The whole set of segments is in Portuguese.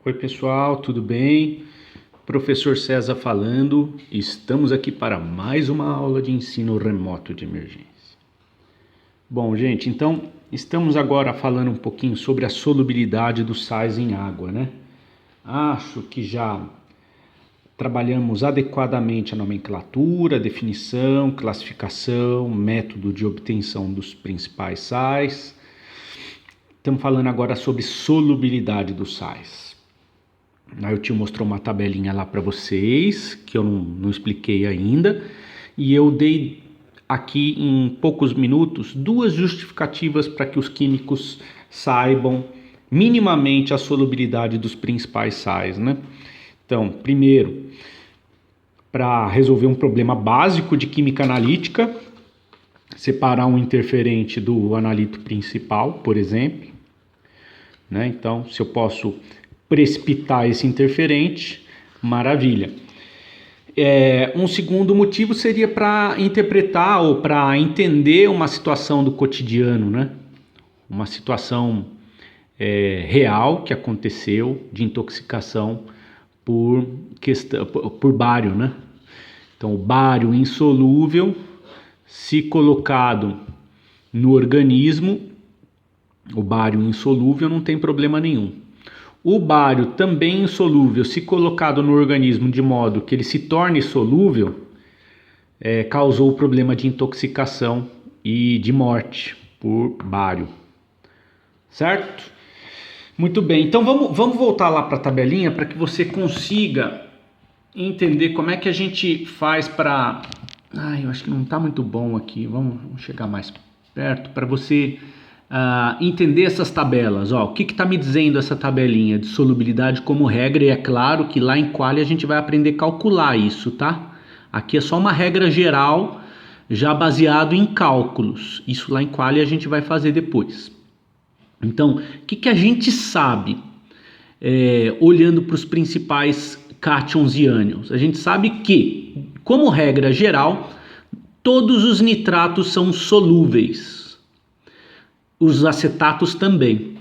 Oi pessoal, tudo bem? Professor César falando, estamos aqui para mais uma aula de ensino remoto de emergência. Bom, gente, então estamos agora falando um pouquinho sobre a solubilidade dos sais em água, né? Acho que já trabalhamos adequadamente a nomenclatura, definição, classificação, método de obtenção dos principais sais. Estamos falando agora sobre solubilidade dos sais. Aí o tio mostrou uma tabelinha lá para vocês, que eu não expliquei ainda, e eu dei aqui em poucos minutos duas justificativas para que os químicos saibam minimamente a solubilidade dos principais sais, né? Então, primeiro, para resolver um problema básico de química analítica, separar um interferente do analito principal, por exemplo, né? Então, se eu posso precipitar esse interferente, maravilha. Um segundo motivo seria para interpretar ou para entender uma situação do cotidiano, né? Uma situação real que aconteceu de intoxicação por bário, né? Então, o bário insolúvel, se colocado no organismo, o bário insolúvel não tem problema nenhum. O bário também insolúvel, se colocado no organismo de modo que ele se torne solúvel, causou o problema de intoxicação e de morte por bário. Certo? Muito bem, então vamos voltar lá para a tabelinha para que você consiga entender como é que a gente faz para... eu acho que não está muito bom aqui, vamos chegar mais perto para você... entender essas tabelas. O que está me dizendo essa tabelinha de solubilidade como regra? E é claro que lá em Quali a gente vai aprender a calcular isso, tá? Aqui é só uma regra geral já baseado em cálculos. Isso lá em Quali a gente vai fazer depois. Então, o que a gente sabe olhando para os principais cátions e ânions? A gente sabe que, como regra geral, todos os nitratos são solúveis. Os acetatos também,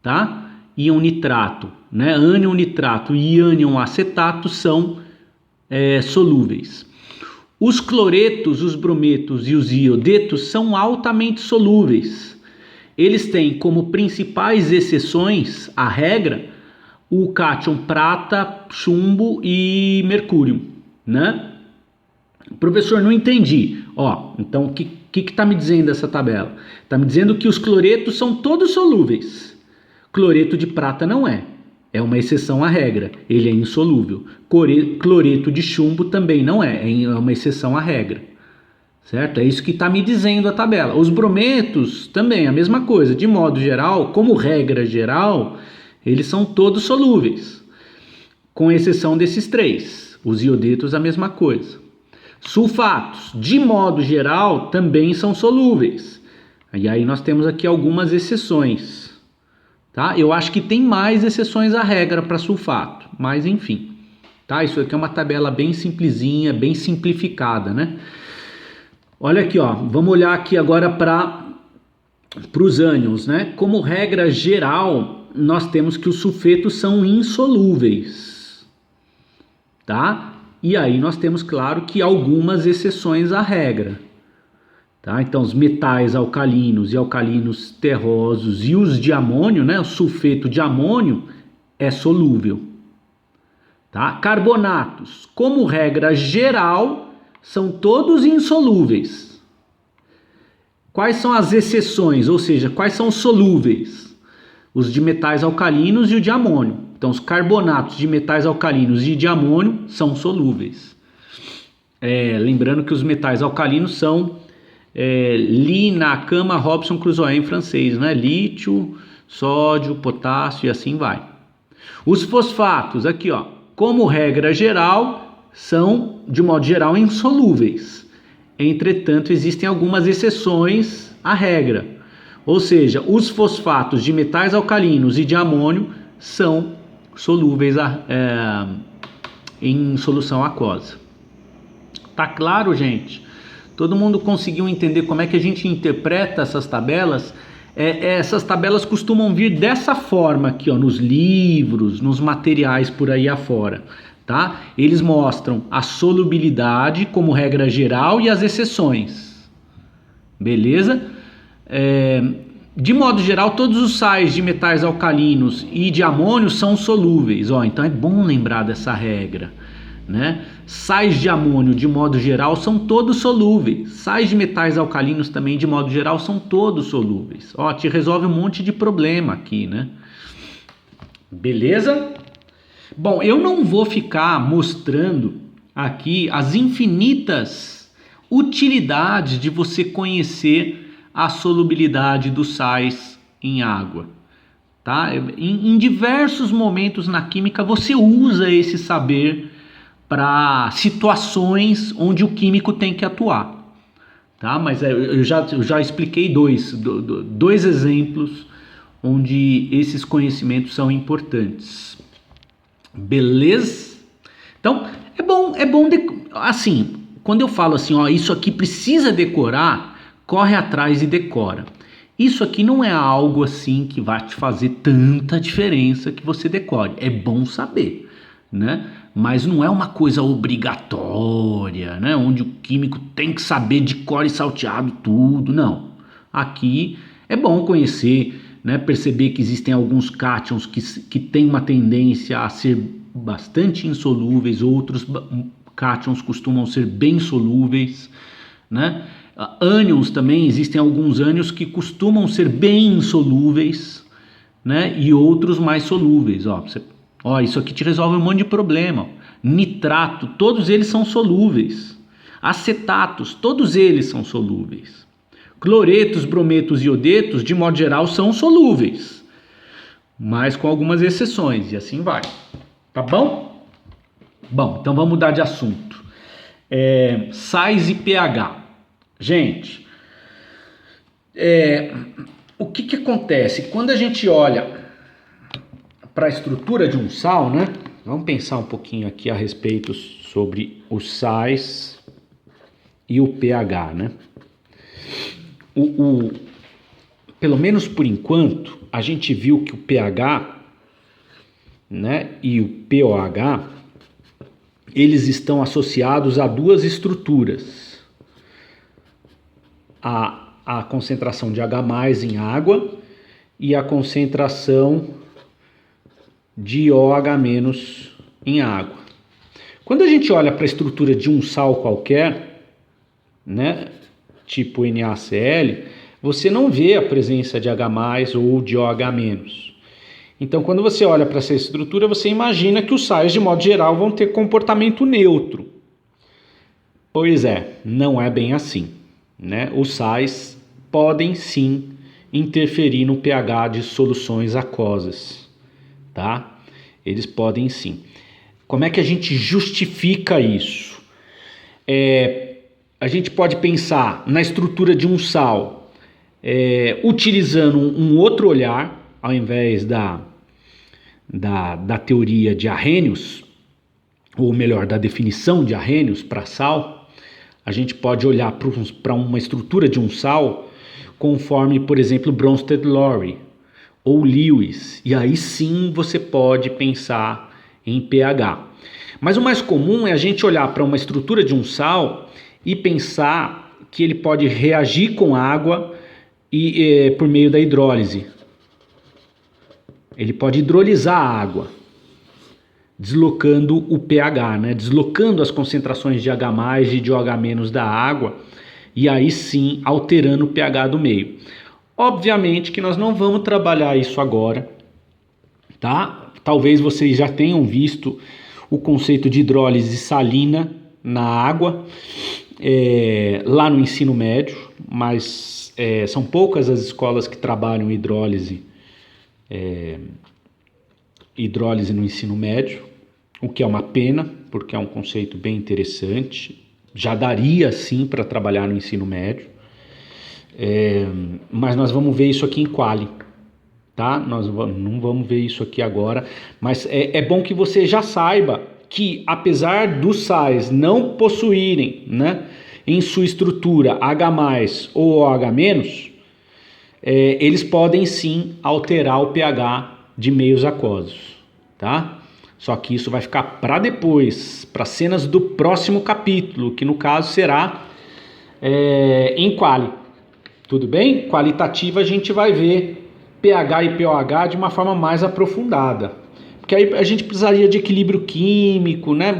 tá? Íon nitrato, né? Ânion nitrato e ânion acetato são solúveis. Os cloretos, os brometos e os iodetos são altamente solúveis. Eles têm como principais exceções à regra o cátion prata, chumbo e mercúrio, né? Professor, não entendi. Então o que está me dizendo essa tabela? Está me dizendo que os cloretos são todos solúveis. Cloreto de prata não é. É uma exceção à regra. Ele é insolúvel. Cloreto de chumbo também não é. É uma exceção à regra. Certo? É isso que está me dizendo a tabela. Os brometos também, a mesma coisa. De modo geral, como regra geral, eles são todos solúveis. Com exceção desses três. Os iodetos, a mesma coisa. Sulfatos, de modo geral, também são solúveis. E aí nós temos aqui algumas exceções. Tá? Eu acho que tem mais exceções à regra para sulfato, mas enfim. Tá? Isso aqui é uma tabela bem simplesinha, bem simplificada, né? Olha aqui, vamos olhar aqui agora para os ânions, né? Como regra geral, nós temos que os sulfetos são insolúveis. Tá? E aí nós temos, claro, que algumas exceções à regra. Tá? Então, os metais alcalinos e alcalinos terrosos e os de amônio, né? O sulfeto de amônio é solúvel. Tá? Carbonatos, como regra geral, são todos insolúveis. Quais são as exceções? Ou seja, quais são os solúveis? Os de metais alcalinos e o de amônio. Então, os carbonatos de metais alcalinos e de amônio são solúveis. Lembrando que os metais alcalinos são Li, Nakama, Robson Crusoe em francês, né? Lítio, sódio, potássio e assim vai. Os fosfatos, aqui, como regra geral, são, de modo geral, insolúveis. Entretanto, existem algumas exceções à regra. Ou seja, os fosfatos de metais alcalinos e de amônio são solúveis em solução aquosa. Tá claro, gente? Todo mundo conseguiu entender como é que a gente interpreta essas tabelas? Essas tabelas costumam vir dessa forma aqui, ó, nos livros, nos materiais por aí afora, tá? Eles mostram a solubilidade como regra geral e as exceções, beleza? De modo geral, todos os sais de metais alcalinos e de amônio são solúveis, ó, então é bom lembrar dessa regra, né? Sais de amônio, de modo geral, são todos solúveis. Sais de metais alcalinos também, de modo geral, são todos solúveis. Ó, te resolve um monte de problema aqui, né? Beleza? Bom, eu não vou ficar mostrando aqui as infinitas utilidades de você conhecer a solubilidade dos sais em água, tá? Em diversos momentos na química você usa esse saber para situações onde o químico tem que atuar, tá? Mas eu já expliquei dois exemplos onde esses conhecimentos são importantes, beleza? Então é bom assim, quando eu falo assim, ó, isso aqui precisa decorar, corre atrás e decora. Isso aqui não é algo assim que vai te fazer tanta diferença que você decore, é bom saber, né? Mas não é uma coisa obrigatória, né? Onde o químico tem que saber de cor e salteado tudo, não. Aqui é bom conhecer, né? Perceber que existem alguns cátions que têm uma tendência a ser bastante insolúveis, outros cátions costumam ser bem solúveis, né? Ânions também, existem alguns ânions que costumam ser bem insolúveis, né? E outros mais solúveis, ó, isso aqui te resolve um monte de problema. Nitrato, todos eles são solúveis. Acetatos, todos eles são solúveis. Cloretos, brometos e iodetos, de modo geral, são solúveis, mas com algumas exceções, e assim vai. Tá bom? Bom, então vamos mudar de assunto. Sais e pH. Gente, o que acontece? Quando a gente olha para a estrutura de um sal, né? Vamos pensar um pouquinho aqui a respeito sobre os sais e o pH, né? Pelo menos por enquanto, a gente viu que o pH, né, e o pOH, eles estão associados a duas estruturas. A concentração de H+ em água e a concentração de OH- em água. Quando a gente olha para a estrutura de um sal qualquer, né, tipo NaCl, você não vê a presença de H+ ou de OH-. Então, quando você olha para essa estrutura, você imagina que os sais, de modo geral, vão ter comportamento neutro. Pois é, não é bem assim, né? Os sais podem sim interferir no pH de soluções aquosas, tá? Eles podem sim. Como é que a gente justifica isso? A gente pode pensar na estrutura de um sal utilizando um outro olhar, ao invés da teoria de Arrhenius, ou melhor, da definição de Arrhenius para sal. A gente pode olhar para uma estrutura de um sal conforme, por exemplo, Bronsted-Lowry ou Lewis, e aí sim você pode pensar em pH. Mas o mais comum é a gente olhar para uma estrutura de um sal e pensar que ele pode reagir com água por meio da hidrólise. Ele pode hidrolisar a água, deslocando o pH, né? Deslocando as concentrações de H+ e de OH- da água, e aí sim alterando o pH do meio. Obviamente que nós não vamos trabalhar isso agora, tá? Talvez vocês já tenham visto o conceito de hidrólise salina na água lá no ensino médio, mas são poucas as escolas que trabalham hidrólise no ensino médio, o que é uma pena, porque é um conceito bem interessante, já daria sim para trabalhar no ensino médio, mas nós vamos ver isso aqui em quali, tá? Nós não vamos ver isso aqui agora, mas é bom que você já saiba que, apesar dos sais não possuírem, né, em sua estrutura H+ ou OH-, eles podem sim alterar o pH de meios aquosos, tá? Só que isso vai ficar para depois, para cenas do próximo capítulo, que no caso será em quali. Tudo bem? Qualitativa a gente vai ver pH e pOH de uma forma mais aprofundada. Porque aí a gente precisaria de equilíbrio químico, né?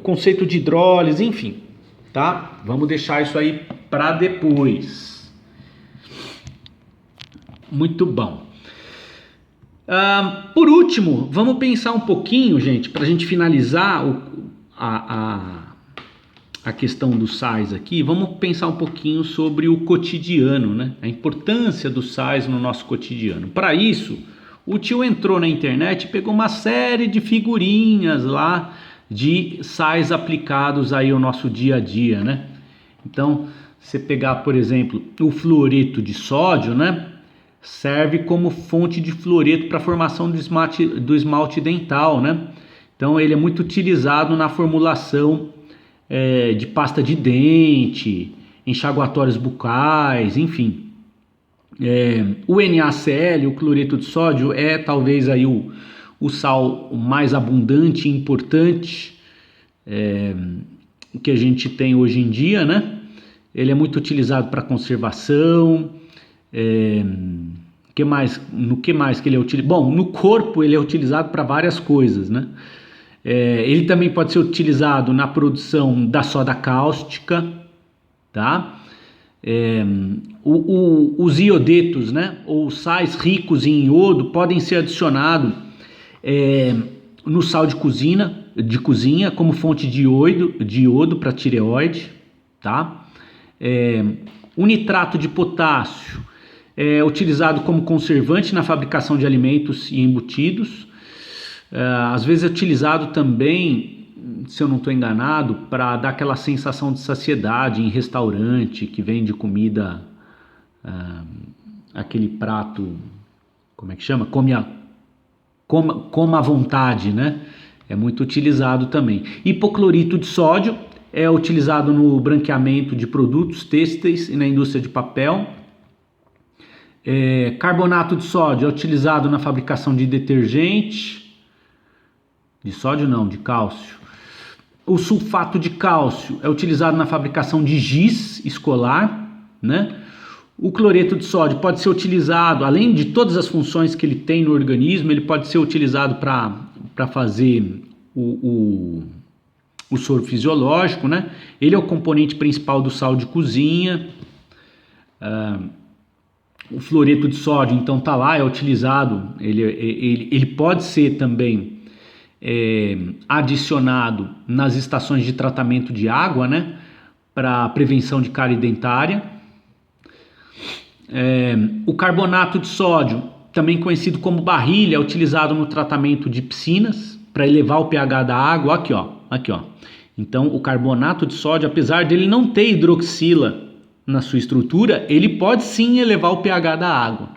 Conceito de hidrólise, enfim. Tá? Vamos deixar isso aí para depois. Muito bom. Por último, vamos pensar um pouquinho, gente, para a gente finalizar a questão dos sais aqui, vamos pensar um pouquinho sobre o cotidiano, né? A importância dos sais no nosso cotidiano. Para isso, o tio entrou na internet e pegou uma série de figurinhas lá de sais aplicados aí ao nosso dia a dia, né? Então, você pegar, por exemplo, o fluoreto de sódio, né? Serve como fonte de fluoreto para a formação do esmalte dental, né? Então, ele é muito utilizado na formulação de pasta de dente, enxaguatórios bucais, enfim. O NaCl, o cloreto de sódio, é talvez aí o sal mais abundante e importante que a gente tem hoje em dia, né? Ele é muito utilizado para conservação. No que mais que ele é utilizado? Bom, no corpo ele é utilizado para várias coisas, né? Ele também pode ser utilizado na produção da soda cáustica, tá? Os iodetos, né? Ou sais ricos em iodo podem ser adicionados no sal de cozinha como fonte de iodo para tireoide, tá? O nitrato de potássio é utilizado como conservante na fabricação de alimentos e embutidos. Às vezes é utilizado também, se eu não estou enganado, para dar aquela sensação de saciedade em restaurante que vende comida, aquele prato, como é que chama? Coma à vontade, né? É muito utilizado também. Hipoclorito de sódio é utilizado no branqueamento de produtos têxteis e na indústria de papel. Carbonato de sódio é utilizado na fabricação de detergente. De sódio não, de cálcio. O sulfato de cálcio é utilizado na fabricação de giz escolar, né? O cloreto de sódio pode ser utilizado, além de todas as funções que ele tem no organismo, ele pode ser utilizado para fazer o soro fisiológico, né? Ele é o componente principal do sal de cozinha. O fluoreto de sódio, então, tá lá, é utilizado, ele pode ser também adicionado nas estações de tratamento de água, né, para prevenção de cárie dentária. O carbonato de sódio, também conhecido como barrilha, é utilizado no tratamento de piscinas para elevar o pH da água. Aqui ó. Então, o carbonato de sódio, apesar dele não ter hidroxila na sua estrutura, ele pode sim elevar o pH da água.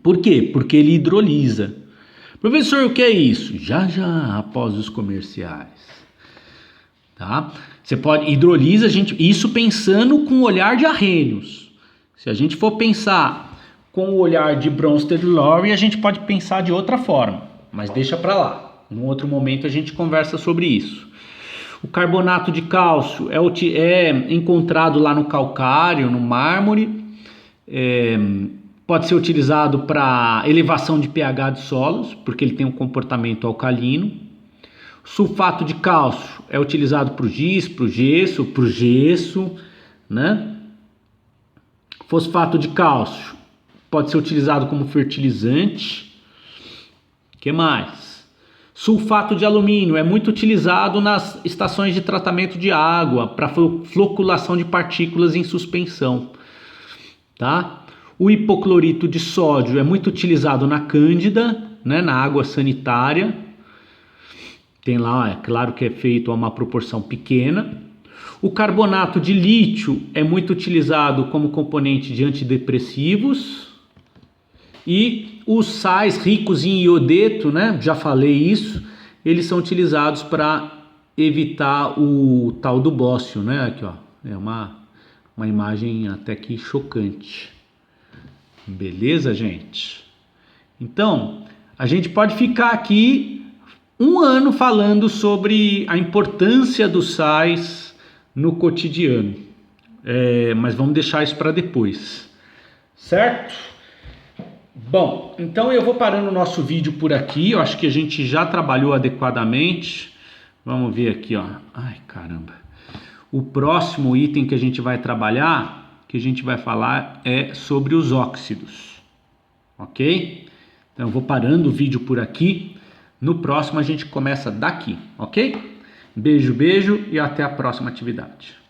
Por quê? Porque ele hidrolisa. Professor, o que é isso? Já após os comerciais. Tá? Você pode hidrolisa, isso pensando com o olhar de Arrhenius. Se a gente for pensar com o olhar de Bronsted Lowry, a gente pode pensar de outra forma, mas deixa para lá. Num outro momento a gente conversa sobre isso. O carbonato de cálcio é encontrado lá no calcário, no mármore. Pode ser utilizado para elevação de pH de solos, porque ele tem um comportamento alcalino. Sulfato de cálcio é utilizado para o giz, para o gesso, né? Fosfato de cálcio pode ser utilizado como fertilizante. O que mais? Sulfato de alumínio é muito utilizado nas estações de tratamento de água para floculação de partículas em suspensão, tá? O hipoclorito de sódio é muito utilizado na cândida, né, na água sanitária. Tem lá, é claro que é feito a uma proporção pequena. O carbonato de lítio é muito utilizado como componente de antidepressivos. E os sais ricos em iodeto, né, já falei isso, eles são utilizados para evitar o tal do bócio, né? Aqui, ó, é uma imagem até que chocante. Beleza, gente? Então, a gente pode ficar aqui um ano falando sobre a importância dos sais no cotidiano. Mas vamos deixar isso para depois, certo? Bom, então eu vou parando o nosso vídeo por aqui. Eu acho que a gente já trabalhou adequadamente. Vamos ver aqui, ó. Ai, caramba. O próximo item que a gente vai trabalhar, que a gente vai falar, é sobre os óxidos. Ok? Então eu vou parando o vídeo por aqui. No próximo a gente começa daqui, ok? Beijo, beijo e até a próxima atividade.